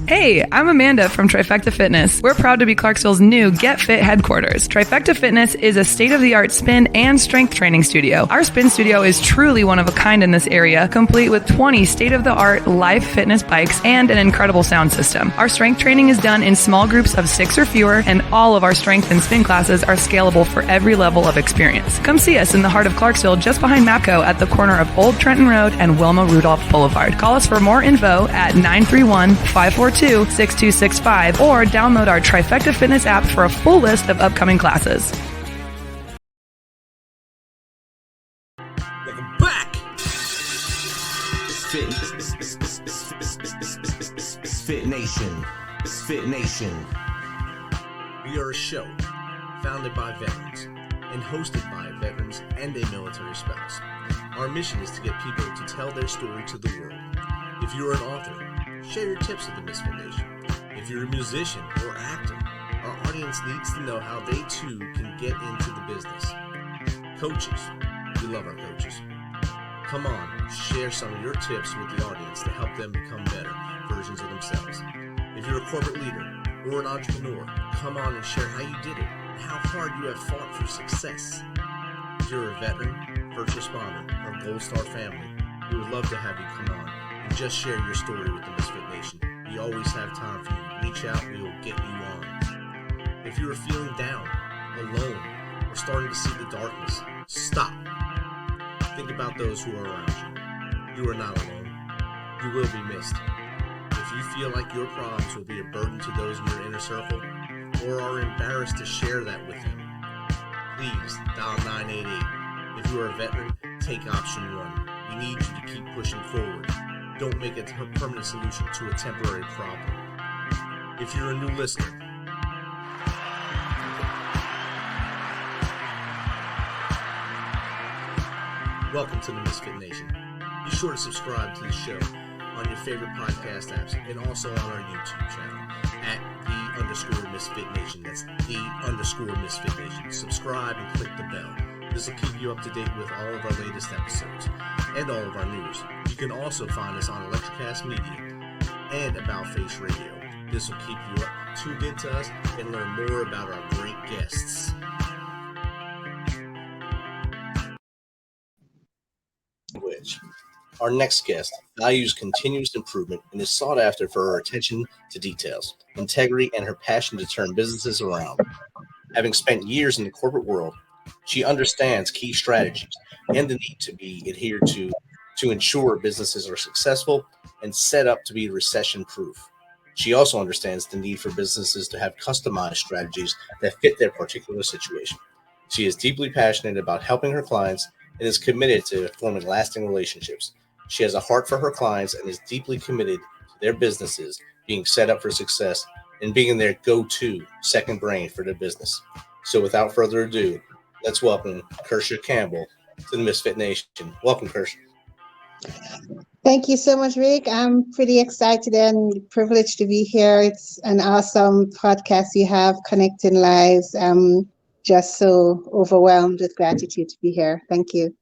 Hey, I'm Amanda from Trifecta Fitness. We're proud to be Clarksville's new Get Fit headquarters. Trifecta Fitness is a state-of-the-art spin and strength training studio. Our spin studio is truly one of a kind in this area, complete with 20 state-of-the-art live fitness bikes and an incredible sound system. Our strength training is done in small groups of 6 or fewer, and all of our strength and spin classes are scalable for every level of experience. Come see us in the heart of Clarksville, just behind MAPCO at the corner of Old Trenton Road and Wilma Rudolph Boulevard. Call us for more info at 931-542-6265 or download our Trifecta Fitness app for a full list of upcoming classes. Welcome back. MisFitNation. MisFitNation. We are a show founded by veterans and hosted by veterans and a military spouse. Our mission is to get people to tell their story to the world. If you're an author, share your tips with the Misfit Nation. If you're a musician or actor, our audience needs to know how they too can get into the business. Coaches, we love our coaches. Come on, share some of your tips with the audience to help them become better versions of themselves. If you're a corporate leader or an entrepreneur, come on and share how you did it and how hard you have fought for success. If you're a veteran, first responder, or Gold Star family, we would love to have you come on and just share your story with the Misfit Nation. We always have time for you. Reach out, we will get you on. If you are feeling down, alone, or starting to see the darkness, stop. Think about those who are around you. You are not alone. You will be missed. If you feel like your problems will be a burden to those in your inner circle, or are embarrassed to share that with them, please dial 988. If you are a veteran, take option 1. We need you to keep pushing forward. Don't make it a permanent solution to a temporary problem. If you're a new listener, welcome to the Misfit Nation. Be sure to subscribe to the show on your favorite podcast apps and also on our YouTube channel at @the_MisfitNation. That's @the_MisfitNation. Subscribe and click the bell. This will keep you up to date with all of our latest episodes and all of our news. You can also find us on Electrocast Media and About Face Radio. This will keep you up, tuned into us, and learn more about our great guests. Our next guest values continuous improvement and is sought after for her attention to details, integrity, and her passion to turn businesses around. Having spent years in the corporate world, she understands key strategies and the need to be adhered to ensure businesses are successful and set up to be recession-proof. She also understands the need for businesses to have customized strategies that fit their particular situation. She is deeply passionate about helping her clients and is committed to forming lasting relationships. She has a heart for her clients and is deeply committed to their businesses being set up for success and being their go-to second brain for their business. So without further ado, let's welcome Kirsha Campbell to the Misfit Nation. Welcome, Kirsha. Thank you so much, Rick. I'm pretty excited and privileged to be here. It's an awesome podcast you have, Connecting Lives. I'm just so overwhelmed with gratitude to be here. Thank you.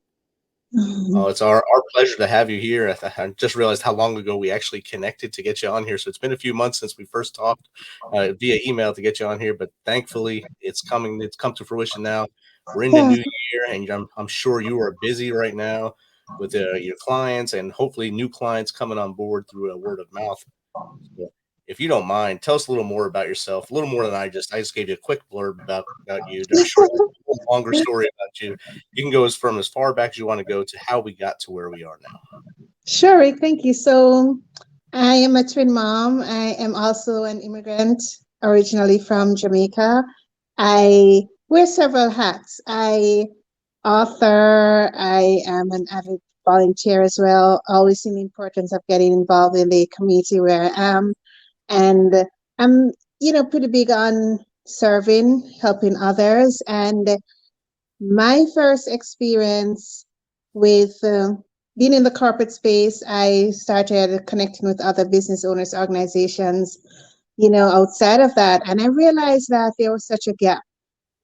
Oh, it's our pleasure to have you here. I just realized how long ago we actually connected to get you on here. So it's been a few months since we first talked via email to get you on here, but thankfully it's come to fruition now. We're in the new year, and I'm sure you are busy right now with your clients and hopefully new clients coming on board through a word of mouth. So if you don't mind, tell us a little more about yourself, a little more than I just gave you a quick blurb about you. I'm sure there's a longer story about you. You can go as far back as you want to go to how we got to where we are now. Sure, Rick, thank you. So I am a twin mom. I am also an immigrant originally from Jamaica. I wear several hats. I author, I am an avid volunteer as well, always seen the importance of getting involved in the community where I am. And I'm, pretty big on serving, helping others. And my first experience with being in the corporate space, I started connecting with other business owners, organizations, outside of that. And I realized that there was such a gap.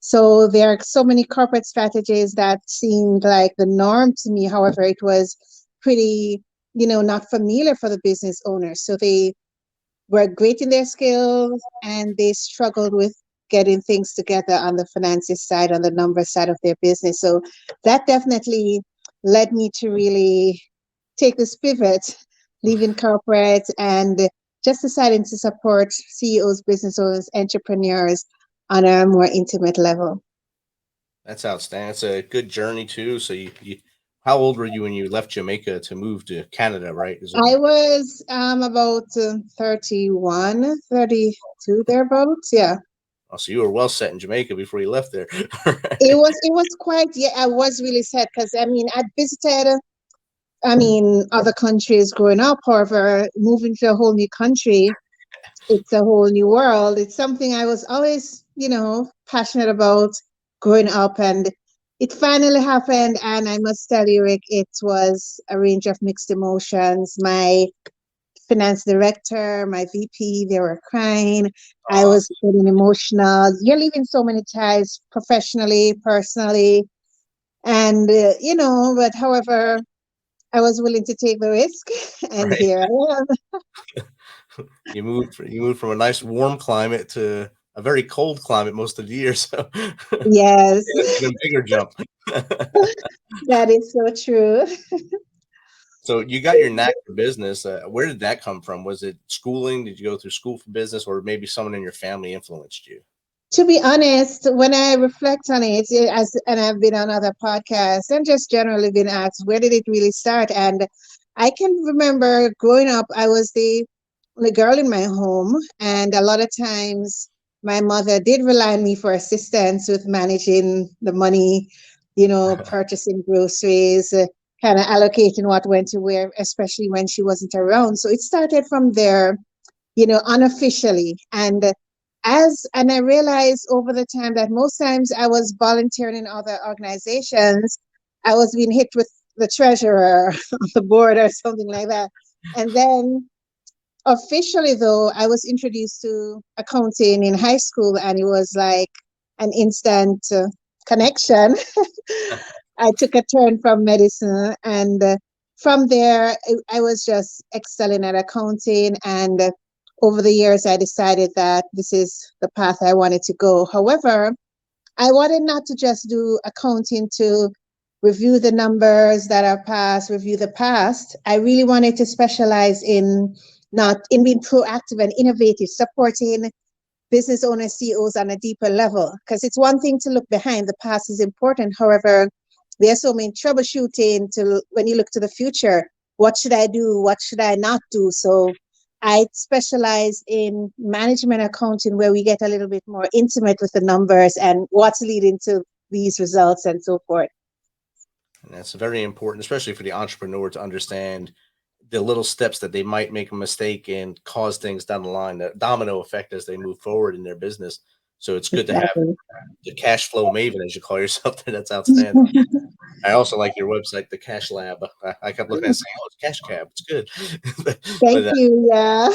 So there are so many corporate strategies that seemed like the norm to me. However, it was pretty, not familiar for the business owners. So they were great in their skills, and they struggled with getting things together on the finances side, on the number side of their business. So that definitely led me to really take this pivot, leaving corporate and just deciding to support CEOs, business owners, entrepreneurs on a more intimate level. That's outstanding. It's a good journey too. So you how old were you when you left Jamaica to move to Canada, right? I was about 31, 32 thereabouts. Yeah. Oh, so you were well set in Jamaica before you left there. It was quite, yeah, I was really sad because I mean, I'd visited, I mean, other countries growing up. However, moving to a whole new country, it's a whole new world. It's something I was always, passionate about growing up, and it finally happened. And I must tell you, Rick, it was a range of mixed emotions. My finance director, my VP, they were crying. I was getting emotional. You're leaving so many ties professionally, personally, and but however, I was willing to take the risk, and Right. here I am. You moved from a nice warm climate to a very cold climate most of the year. So Yes, even bigger jump. that is so true. So you got your knack for business. Where did that come from? Was it schooling? Did you go through school for business, or maybe someone in your family influenced you? To be honest, when I reflect on it, and I've been on other podcasts and just generally been asked, where did it really start? And I can remember growing up, I was the only girl in my home, and a lot of times my mother did rely on me for assistance with managing the money, purchasing groceries, kind of allocating what went to where, especially when she wasn't around. So it started from there, unofficially. And I realized over the time that most times I was volunteering in other organizations, I was being hit with the treasurer on the board or something like that. And then officially, though, I was introduced to accounting in high school, and it was like an instant connection. I took a turn from medicine, and from there, I was just excelling at accounting. And over the years, I decided that this is the path I wanted to go. However, I wanted not to just do accounting to review the numbers that are past, review the past. I really wanted to specialize in not in being proactive and innovative, supporting business owners, CEOs on a deeper level. Because it's one thing to look behind, the past is important. However, there's so many troubleshooting to when you look to the future. What should I do? What should I not do? So I specialize in management accounting, where we get a little bit more intimate with the numbers and what's leading to these results and so forth. And that's very important, especially for the entrepreneur, to understand the little steps that they might make a mistake and cause things down the line, the domino effect as they move forward in their business. So it's good to have Exactly. the cash flow maven, as you call yourself. That's outstanding. I also like your website, the Cash Lab. I kept looking at it saying, "Oh, it's Cash Cab. It's good." Thank but you. Yeah.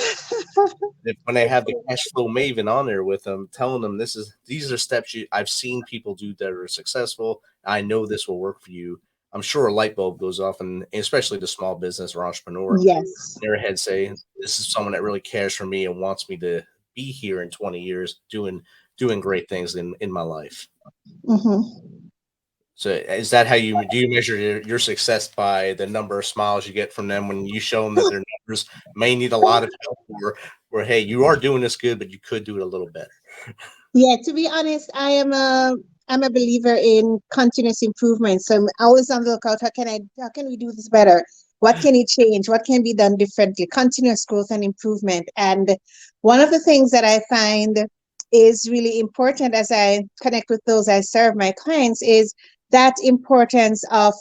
when they have the Cash Flow Maven on there with them, telling them these are steps I've seen people do that are successful. I know this will work for you. I'm sure a light bulb goes off, and especially the small business or entrepreneur, Yes. in their head say, "This is someone that really cares for me and wants me to be here in 20 years, doing great things in my life." Mm-hmm. So is that how you measure your success, by the number of smiles you get from them when you show them that their numbers may need a lot of help, or hey, you are doing this good, but you could do it a little better? Yeah, to be honest, I'm a believer in continuous improvement. So I'm always on the lookout. How can we do this better? What can it change? What can be done differently? Continuous growth and improvement. And one of the things that I find is really important as I connect with those I serve, my clients, is that importance of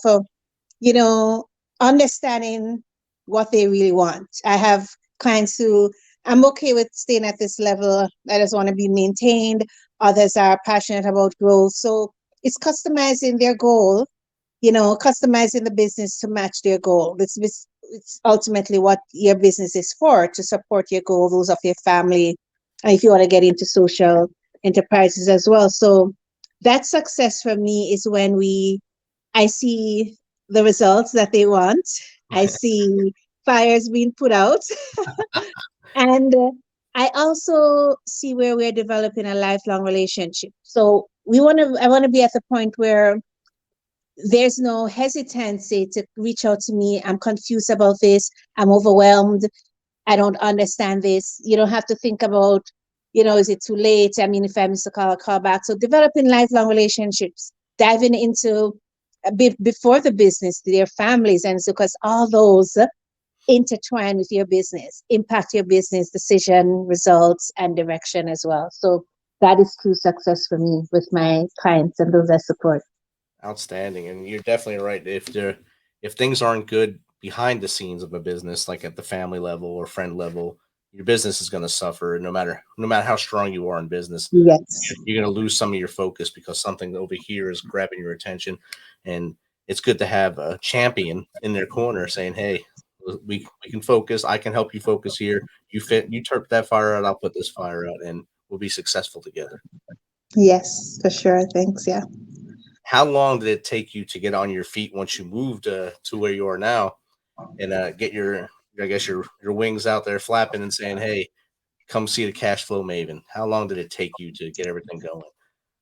you know, understanding what they really want. I have clients who I'm okay with staying at this level. I just want to be maintained. Others are passionate about growth. So it's customizing their goal, customizing the business to match their goal. It's ultimately what your business is for, to support your goal, those of your family, and if you want to get into social enterprises as well. So that success for me is when I see the results that they want. I see fires being put out. And I also see where we're developing a lifelong relationship. So I want to be at the point where there's no hesitancy to reach out to me. I'm confused about this. I'm overwhelmed. I don't understand this. You don't have to think about, is it too late? I mean, if I miss a call, I'll call back. So developing lifelong relationships, diving into a bit before the business, their families. And so, because all those intertwine with your business, impact your business decision, results, and direction as well. So that is true success for me with my clients and those I support. Outstanding. And you're definitely right. If things aren't good behind the scenes of a business, like at the family level or friend level, your business is going to suffer. No matter how strong you are in business, Yes. you're going to lose some of your focus because something over here is grabbing your attention. And it's good to have a champion in their corner saying, hey, we can focus. I can help you focus here. You turp that fire out, I'll put this fire out, and we'll be successful together. Yes, for sure. Thanks. Yeah. How long did it take you to get on your feet once you moved to where you are now and get your wings out there flapping and saying, hey, come see the cash flow Maven? How long did it take you to get everything going?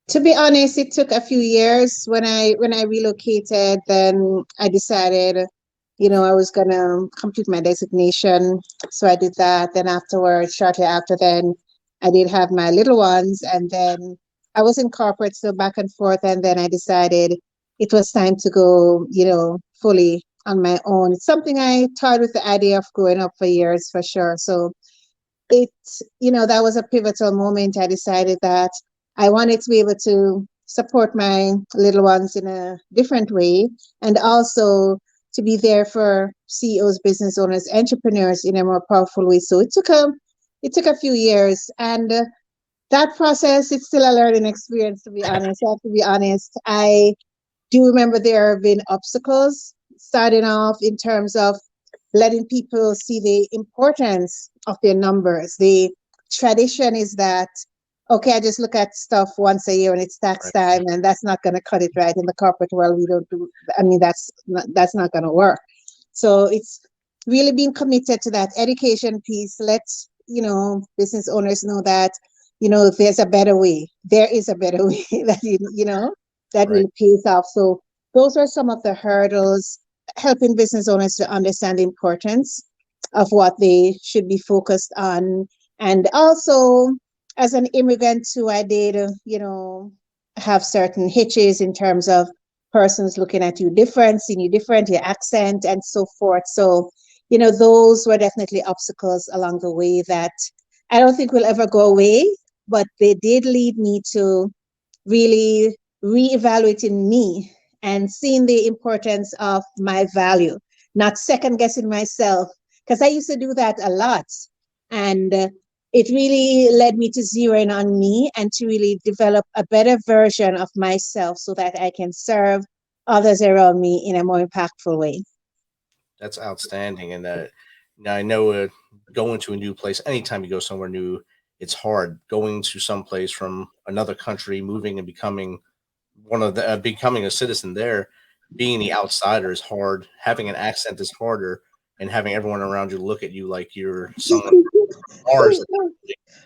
To be honest, it took a few years. When I relocated, then I decided, I was gonna complete my designation. So I did that. Then afterwards, shortly after then, I did have my little ones, and then I was in corporate, so back and forth. And then I decided it was time to go, fully on my own. It's something I toyed with the idea of growing up for years, for sure. So it, that was a pivotal moment. I decided that I wanted to be able to support my little ones in a different way, and also to be there for CEOs, business owners, entrepreneurs in a more powerful way. So it took a few years, and that process, it's still a learning experience, to be honest. I have to be honest. I do remember there have been obstacles starting off in terms of letting people see the importance of their numbers. The tradition is that, okay, I just look at stuff once a year and it's tax time, and that's not going to cut it right. In the corporate world, we don't do, I mean, that's not going to work. So it's really being committed to that education piece. Let, business owners know that, there's a better way. There is a better way that really pays off. So those are some of the hurdles, helping business owners to understand the importance of what they should be focused on. And also, as an immigrant too, I did, have certain hitches in terms of persons looking at you different, seeing you different, your accent and so forth. So, those were definitely obstacles along the way that I don't think will ever go away, but they did lead me to really reevaluating me and seeing the importance of my value, not second guessing myself, because I used to do that a lot. And it really led me to zero in on me and to really develop a better version of myself so that I can serve others around me in a more impactful way. That's outstanding. And now I know going to a new place, anytime you go somewhere new, it's hard. Going to some place from another country, moving and becoming becoming a citizen there, being the outsider is hard. Having an accent is harder, and having everyone around you look at you like you're someone from Mars. All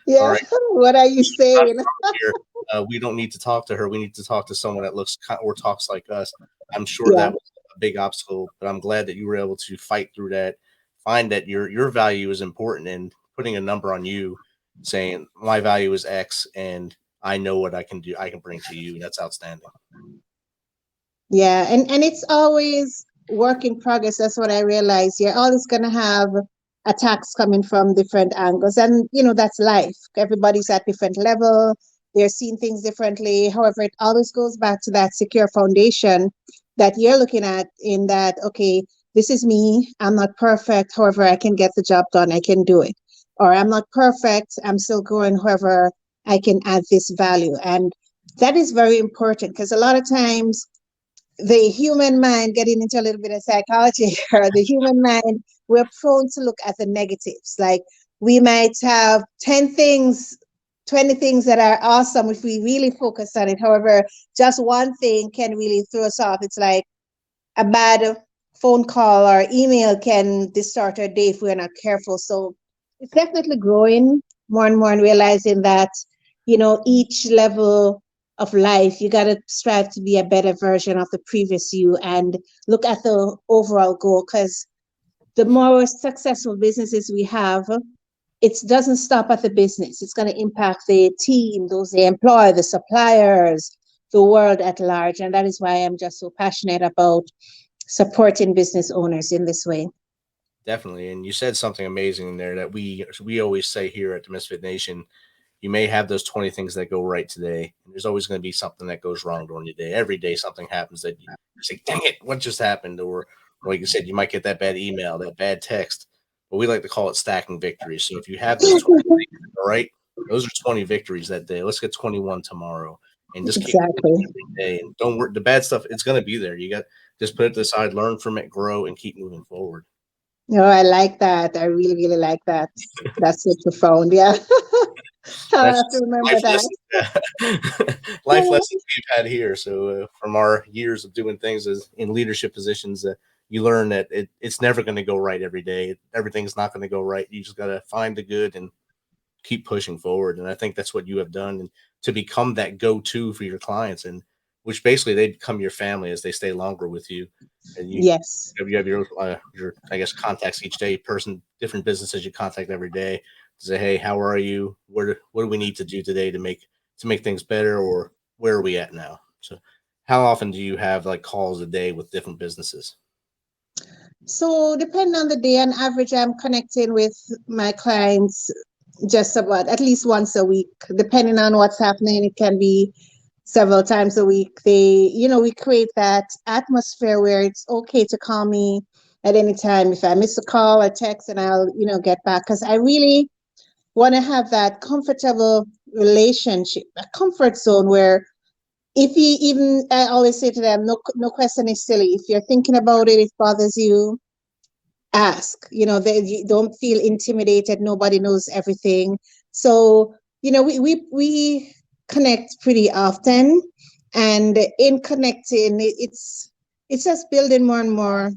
Yeah, right, what are you saying? here, we don't need to talk to her. We need to talk to someone that looks or talks like us. I'm sure Yeah. that was a big obstacle, but I'm glad that you were able to fight through that, find that your value is important, and putting a number on you, saying my value is X, and I know what I can do. I can bring to you. That's outstanding. Yeah, and it's always work in progress. That's what I realized. You're always gonna have attacks coming from different angles, and that's life. Everybody's at different level. They're seeing things differently. However, it always goes back to that secure foundation that you're looking at. In that, okay, this is me. I'm not perfect. However, I can get the job done. I can do it. Or I'm not perfect. I'm still growing. However, I can add this value, and that is very important because a lot of times the human mind, getting into a little bit of psychology here, the human mind, we're prone to look at the negatives. Like we might have 10 things, 20 things that are awesome if we really focus on it. However, just one thing can really throw us off. It's like a bad phone call or email can distort our day if we're not careful. So it's definitely growing more and more and realizing that, each level of life, you got to strive to be a better version of the previous you and look at the overall goal. Because the more successful businesses we have, it doesn't stop at the business. It's going to impact the team, those they employ, the suppliers, the world at large. And that is why I'm just so passionate about supporting business owners in this way. Definitely. And you said something amazing in there that we always say here at the Misfit Nation. You may have those 20 things that go right today. And there's always going to be something that goes wrong during your day. Every day something happens that you say, dang it, what just happened? Or like you said, you might get that bad email, that bad text. But we like to call it stacking victories. So if you have those 20 things that go right, those are 20 victories that day. Let's get 21 tomorrow. And just keep Exactly. every day. And don't worry, the bad stuff, it's going to be there. You got just put it to the side, learn from it, grow, and keep moving forward. No, I like that. I really, really like that. That's so profound. Yeah. I That's have to remember life that. lessons, life lessons we've had here. So from our years of doing things as in leadership positions, you learn that it's never going to go right every day. Everything's not going to go right. You just got to find the good and keep pushing forward. And I think that's what you have done, and to become that go-to for your clients, and which basically they become your family as they stay longer with you. And Yes. you have your I guess contacts each day, different businesses you contact every day to say, hey, how are you? What do we need to do today to make things better, or where are we at now? So how often do you have like calls a day with different businesses? So depending on the day, on average, I'm connecting with my clients just about at least once a week, depending on what's happening. It can be several times a week. We create that atmosphere where it's okay to call me at any time. If I miss a call or text, and I'll, get back, because I really want to have that comfortable relationship, a comfort zone where if you even, I always say to them, no question is silly. If you're thinking about it, it bothers you, ask. You don't feel intimidated. Nobody knows everything. So, we connect pretty often, and in connecting, it's just building more and more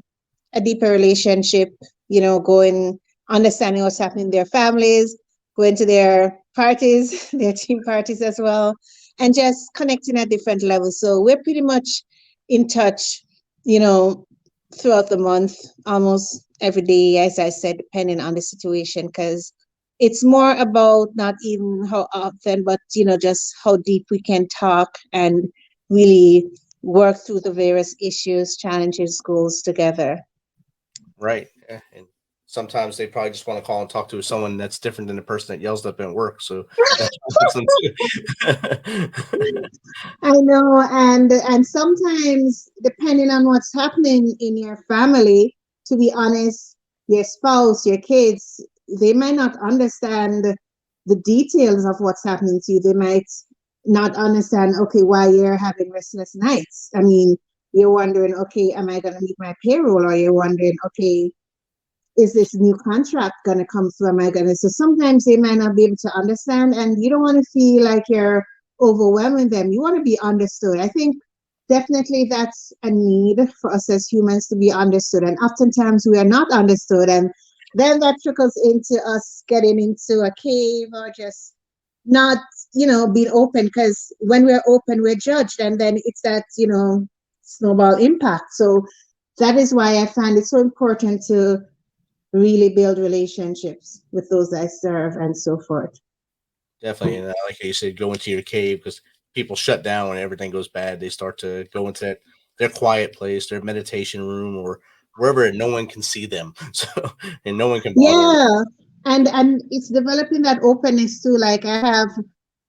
a deeper relationship. Going, understanding what's happening in their families, going to their parties, their team parties as well, and just connecting at different levels. So we're pretty much in touch, throughout the month, almost every day, as I said, depending on the situation, because it's more about not even how often, but just how deep we can talk and really work through the various issues, challenges, goals together. Right. And sometimes they probably just want to call and talk to someone that's different than the person that yells up at work. So that's awesome too. I know, and sometimes depending on what's happening in your family, to be honest, your spouse, your kids, they might not understand the details of what's happening to you. They might not understand, okay, why you're having restless nights. I mean, you're wondering, okay, am I going to meet my payroll? Or you're wondering, okay, is this new contract going to come through? Am I going to? So sometimes they might not be able to understand, and you don't want to feel like you're overwhelming them. You want to be understood. I think definitely that's a need for us as humans to be understood. And oftentimes we are not understood. And then that trickles into us getting into a cave or just not, being open, because when we're open, we're judged. And then it's that, snowball impact. So that is why I find it so important to really build relationships with those I serve and so forth. Definitely. And like you said, go into your cave, because people shut down when everything goes bad. They start to go into their quiet place, their meditation room, or wherever no one can see them. So, and no one can bother them. Yeah. And it's developing that openness too. Like I have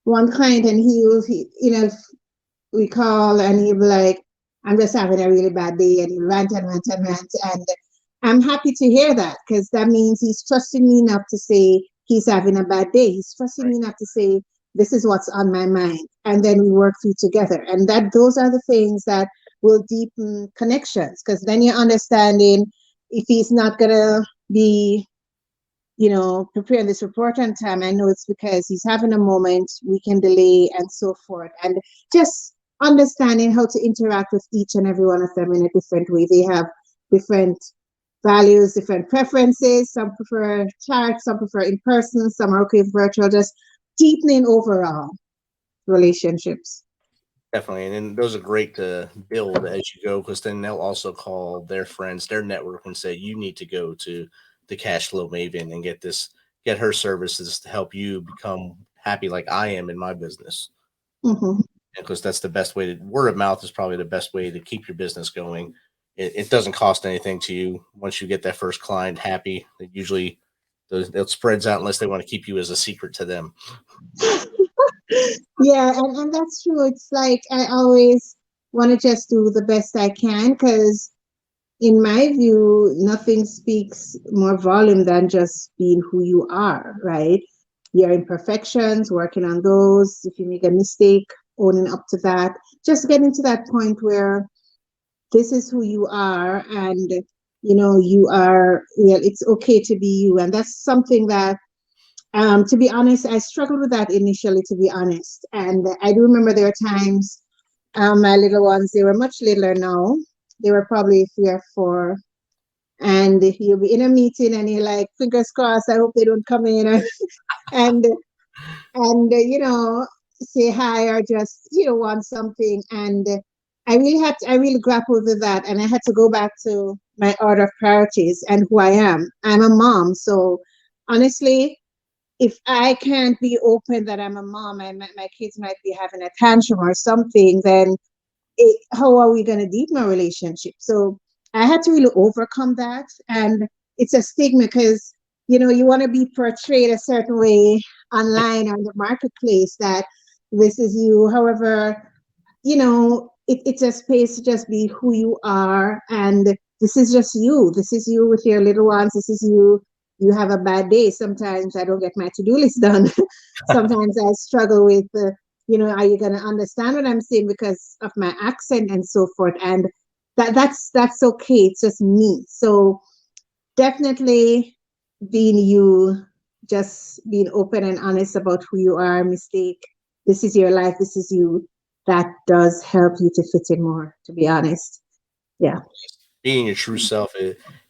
one client, and we call and he'll be like, I'm just having a really bad day, and he'll rant and rant and rant. And I'm happy to hear that, because that means he's trusting me enough to say he's having a bad day. He's trusting me enough to say, this is what's on my mind. And then we work through together. And those are the things that will deepen connections, because then you're understanding if he's not going to be, preparing this report on time, I know it's because he's having a moment, we can delay and so forth. And just understanding how to interact with each and every one of them in a different way. They have different values, different preferences. Some prefer chat, some prefer in person, some are okay with virtual, just deepening overall relationships. Definitely. And then those are great to build as you go, because then they'll also call their friends, their network, and say, you need to go to the Cash Flow Maven and get her services to help you become happy like I am in my business. Mm-hmm. Because that's the best way word of mouth is probably the best way to keep your business going. It doesn't cost anything to you. Once you get that first client happy, it spreads out unless they want to keep you as a secret to them. Yeah, and that's true. It's like I always want to just do the best I can because, in my view, nothing speaks more volume than just being who you are, right? Your imperfections, working on those. If you make a mistake, owning up to that. Just getting to that point where this is who you are, and you are. Well, it's okay to be you, and that's something that. To be honest, I struggled with that initially, to be honest. And I do remember there were times, my little ones, they were much littler now. They were probably 3 or 4. And you'll be in a meeting and you're like, fingers crossed, I hope they don't come in. and, say hi or just, want something. And I really grappled with that. And I had to go back to my order of priorities and who I am. I'm a mom. So honestly, if I can't be open that I'm a mom and my kids might be having a tantrum or something, then how are we going to deepen our relationship? So I had to really overcome that. And it's a stigma because, you want to be portrayed a certain way online or in the marketplace that this is you. However, it's a space to just be who you are. And this is just you. This is you with your little ones. This is you. You have a bad day. Sometimes I don't get my to-do list done. Sometimes I struggle with, are you going to understand what I'm saying because of my accent and so forth? And that's okay. It's just me. So definitely being you, just being open and honest about who you are, mistake. This is your life. This is you. That does help you to fit in more, to be honest. Yeah. Being your true self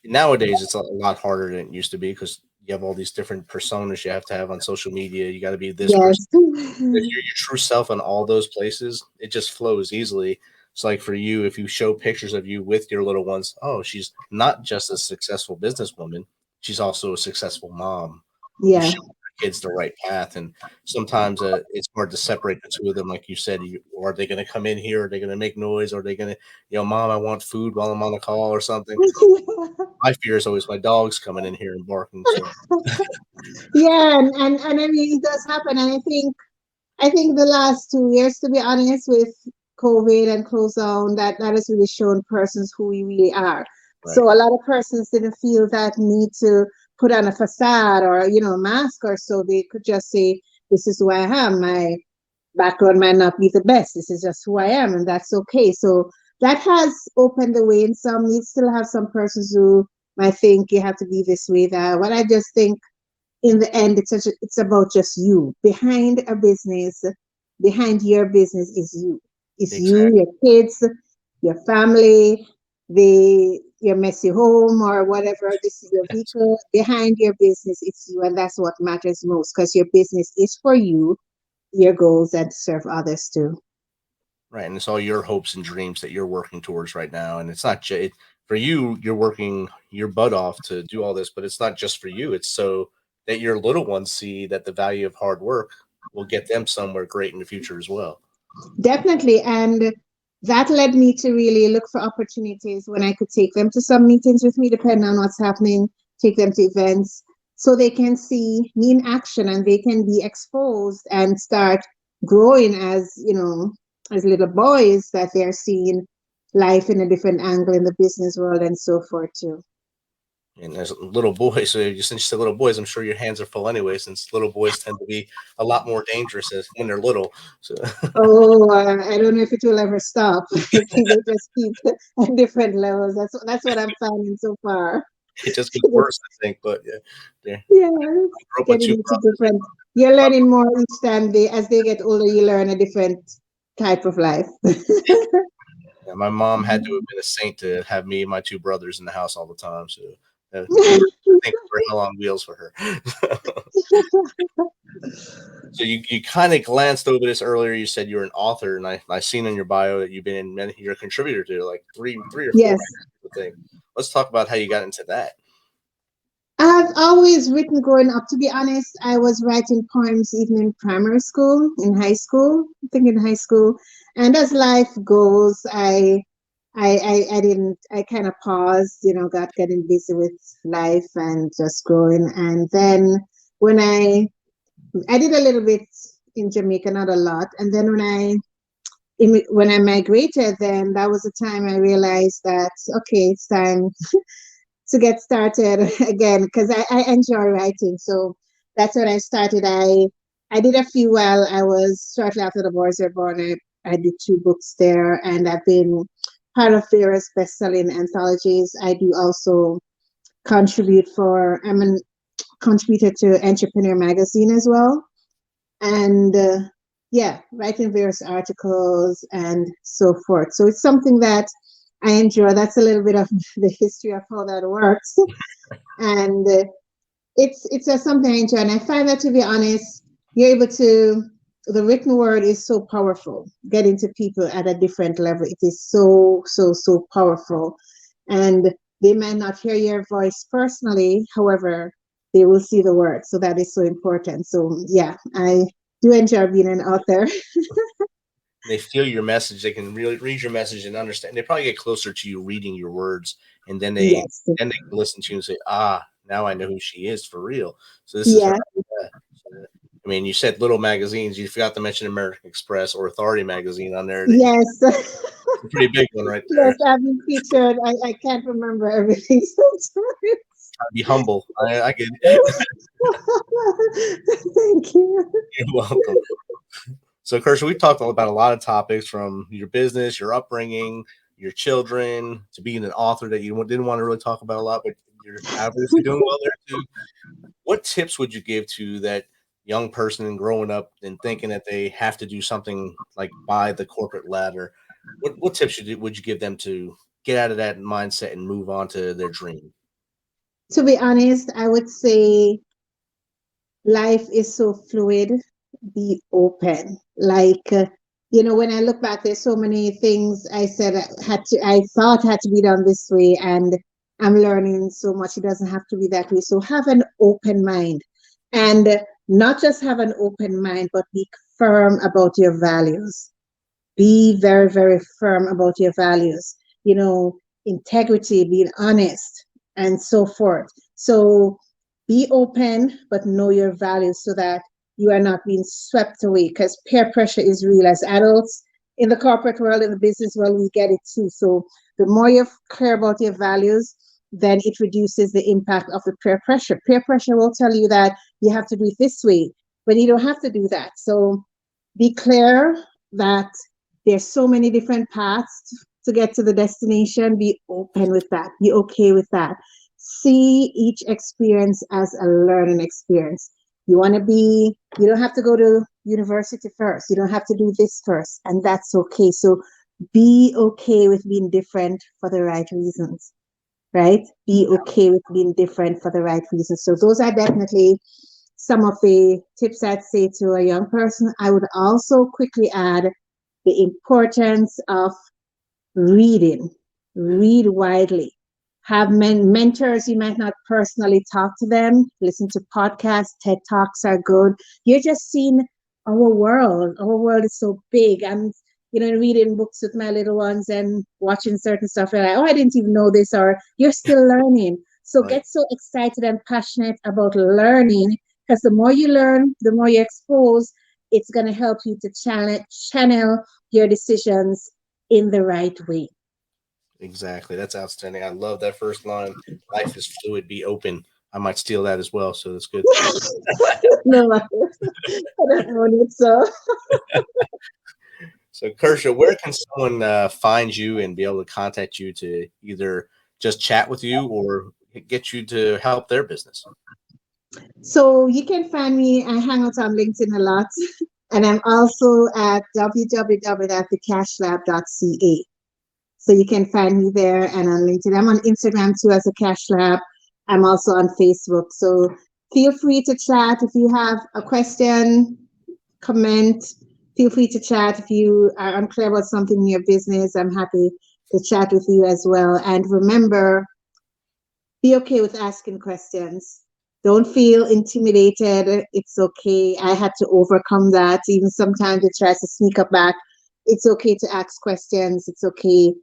nowadays it's a lot harder than it used to be because you have all these different personas you have to have on social media. You got to be this person. Yes. If you're your true self in all those places, it just flows easily. It's like for you, if you show pictures of you with your little ones, oh, she's not just a successful businesswoman, she's also a successful mom. You Yeah. show your kids the right path, and sometimes it's hard to separate the two of them. Like you said, or are they going to come in here? Are they going to make noise? Or are they going to, mom, I want food while I'm on the call or something? My fear is always my dog's coming in here and barking. So Yeah, and I mean it does happen. And I think the last 2 years, to be honest, with COVID and close down, that has really shown persons who we really are. right. So a lot of persons didn't feel that need to put on a facade or a mask or so. They could just say, "This is who I am. My background might not be the best. This is just who I am, and that's okay." So that has opened the way. And some you still have some persons who might think you have to be this way. That what I just think in the end, it's about just you. Behind a business, behind your business is you. It's you, Exactly. your kids, your family, your messy home or whatever. This is your vehicle. Behind your business, it's you, and that's what matters most because your business is for you, your goals, and to serve others too. Right. And it's all your hopes and dreams that you're working towards right now. And it's not just for you, you're working your butt off to do all this, but it's not just for you. It's so that your little ones see that the value of hard work will get them somewhere great in the future as well. Definitely. And that led me to really look for opportunities when I could take them to some meetings with me, depending on what's happening, take them to events so they can see me in action and they can be exposed and start growing as little boys that they're seeing life in a different angle in the business world and so forth too. And as little boys, so since you said little boys, I'm sure your hands are full anyway, since little boys tend to be a lot more dangerous when they're little. So Oh, I don't know if it will ever stop. I think they just keep at different levels. That's what I'm finding so far. it just gets worse, I think. But yeah, Yeah, I grew up with getting two into brothers. different. You're learning more each time as they get older. You learn a different type of life. Yeah, my mom had to have been a saint to have me and my two brothers in the house all the time. So I think we're hell on wheels for her. So you kind of glanced over this earlier. You said you're an author, and I seen in your bio that you've been in many. You're a contributor to like three or four Yes. things. Let's talk about how you got into that. I've always written growing up. To be honest, I was writing poems even in primary school, in high school, I think in high school. And as life goes, I kind of paused, got getting busy with life and just growing. And then when I did a little bit in Jamaica, not a lot. And then when I migrated, then that was the time I realized that, okay, it's time to get started again, because I enjoy writing. So that's when I started. I did a few while I was shortly after the boys were born. I did 2 books there, and I've been part of various best-selling anthologies. I do also I'm a contributor to Entrepreneur Magazine as well. And writing various articles and so forth. So it's something that I enjoy. That's a little bit of the history of how that works. And it's just something I enjoy. And I find that, to be honest, the written word is so powerful, getting to people at a different level. It is so, so, so powerful. And they might not hear your voice personally, however, they will see the word. So that is so important. So yeah, I do enjoy being an author. They feel your message. They can really read your message and understand. They probably get closer to you reading your words, and then they listen to you and say, now I know who she is for real. So this is her. I mean, you said little magazines. You forgot to mention American Express or Authority magazine on there. Yes. A pretty big one right there. Yes, I've been featured. I can't remember everything sometimes. Be humble. I get it. Thank you. You're welcome. So, Kirsha, we talked about a lot of topics, from your business, your upbringing, your children, to being an author that you didn't want to really talk about a lot, but you're obviously doing well there too. What tips would you give to that young person and growing up and thinking that they have to do something like buy the corporate ladder? What tips would you give them to get out of that mindset and move on to their dream? To be honest, I would say life is so fluid. Be open. When I look back, there's so many things I said I thought had to be done this way, and I'm learning so much. It doesn't have to be that way. So have an open mind, and not just have an open mind, but be firm about your values. Be very, very firm about your values. Integrity, being honest, and so forth. So be open, but know your values so that you are not being swept away, because peer pressure is real. As adults in the corporate world, in the business world, we get it too. So the more you're clear about your values, then it reduces the impact of the peer pressure. Peer pressure will tell you that you have to do it this way, but you don't have to do that. So be clear that there's so many different paths to get to the destination. Be open with that. Be okay with that. See each experience as a learning experience. You don't have to go to university first. You don't have to do this first, and that's okay. So be okay with being different for the right reasons, right? Be okay with being different for the right reasons. So those are definitely some of the tips I'd say to a young person. I would also quickly add the importance of reading. Read widely. Have mentors. You might not personally talk to them. Listen to podcasts. TED Talks are good. You're just seeing our world. Our world is so big. I'm, reading books with my little ones and watching certain stuff. They're like, oh, I didn't even know this, or you're still learning. So get so excited and passionate about learning, because the more you learn, the more you expose, it's going to help you to channel your decisions in the right way. Exactly. That's outstanding. I love that first line. Life is fluid. Be open. I might steal that as well. So that's good. No, I don't want it so. So, Kirsha, where can someone find you and be able to contact you to either just chat with you or get you to help their business? So you can find me. I hang out on LinkedIn a lot, and I'm also at www.thecashlab.ca. So you can find me there and on LinkedIn. I'm on Instagram too as a Cash Lab. I'm also on Facebook. So feel free to chat if you have a question, comment. Feel free to chat if you are unclear about something in your business. I'm happy to chat with you as well. And remember, be okay with asking questions. Don't feel intimidated. It's okay. I had to overcome that. Even sometimes it tries to sneak up back. It's okay to ask questions. It's okay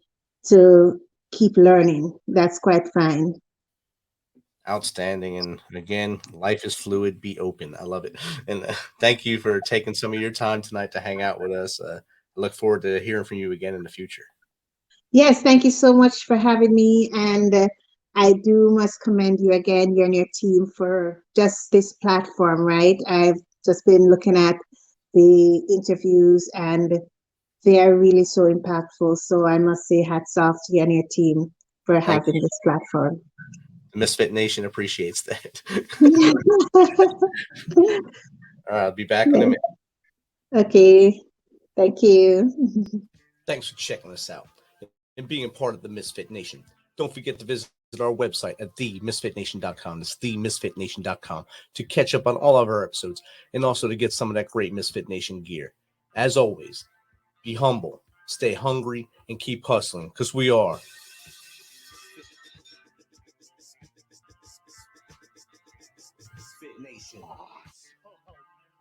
to keep learning. That's quite fine. Outstanding. And again, life is fluid. Be open. I love it. And thank you for taking some of your time tonight to hang out with us. Look forward to hearing from you again in the future. Yes, thank you so much for having me. And I do must commend you again, you and your team, for just this platform, right? I've just been looking at the interviews and they are really so impactful. So I must say hats off to you and your team for Thank having you. this platform. The Misfit Nation appreciates that. I'll be back in a minute. Okay, thank you. Thanks for checking us out and being a part of the Misfit Nation. Don't forget to visit our website at themisfitnation.com. That's themisfitnation.com to catch up on all of our episodes and also to get some of that great Misfit Nation gear. As always, be humble, stay hungry, and keep hustling because we are